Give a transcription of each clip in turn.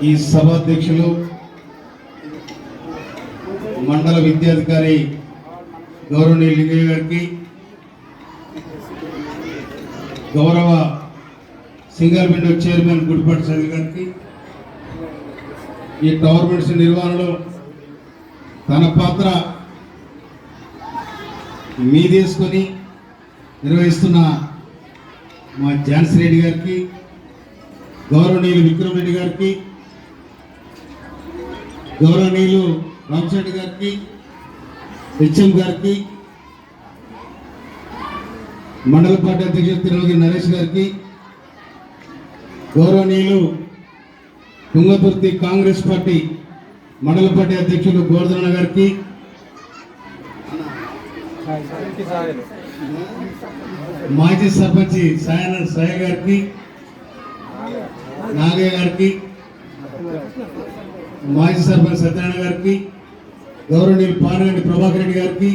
ఈ సభాధ్యక్షులు మండల విద్యాధికారి గౌరవనీయ లింగయ్య గారికి, గౌరవ సింగల్ విండో చైర్మన్ గుడిపాటి సవి గారికి, ఈ టోర్నమెంట్స్ నిర్వహణలో తన పాత్ర మీదేసుకొని నిర్వహిస్తున్న మా ఝాన్సీ రెడ్డి గారికి, గౌరవనీయులు విక్రమ్ రెడ్డి గారికి, గౌరవనీయులు రామచెడ్డి గారికి, హెచ్ఎం గారికి, మండల పార్టీ అధ్యక్షులు తిరుమల నరేష్ గారికి, గౌరవనీయులు తుంగతుర్తి కాంగ్రెస్ పార్టీ మండల పార్టీ అధ్యక్షులు గోవర్ధన గారికి, మాజీ సర్పంచ్ సాయి గారికి, నాగయ్య గారికి, మాజీ సర్పంచ్ సత్యనారాయణ గారికి, గౌరవనీయులు పానగంటి ప్రభాకర్ రెడ్డి గారికి,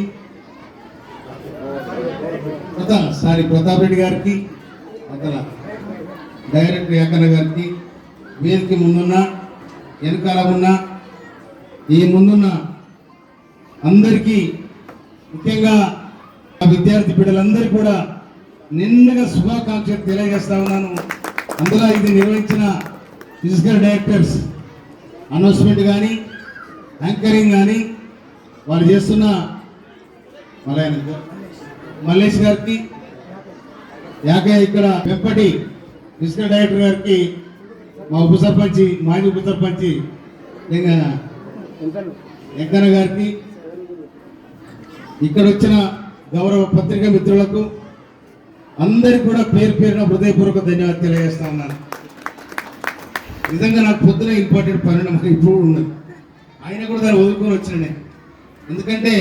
ప్రతాప్ రెడ్డి గారికి, డైరెక్టర్ యాకన్న గారికి, వేదిక ముందున్న వెనకాల ఉన్న ఈ ముందున్న అందరికీ, ముఖ్యంగా విద్యార్థి బిడ్డలందరికీ కూడా నిన్నగా శుభాకాంక్షలు తెలియజేస్తా ఉన్నాను. అందులో ఇది నిర్వహించిన ఫిజికల్ డైరెక్టర్స్ అనౌన్స్మెంట్ కానీ, యాంకరింగ్ కానీ వాళ్ళు చేస్తున్న మల్లేష్ గారికి, ఇక్కడ వెంపటి ఫిజికల్ డైరెక్టర్ గారికి, మా ఉప సర్పంచ్ మాజీ ఉప సర్పంచ్ వెంకన్న గారికి, ఇక్కడ వచ్చిన గౌరవ పత్రికా మిత్రులకు అందరికి కూడా పేరు పేరున హృదయపూర్వక ధన్యవాదాలు తెలియజేస్తా ఉన్నాను. నిజంగా నాకు పొద్దున ఇంపార్టెంట్ పని ఇప్పుడు ఉన్నది, ఆయన కూడా దాన్ని వదులుకొని వచ్చిన, ఎందుకంటే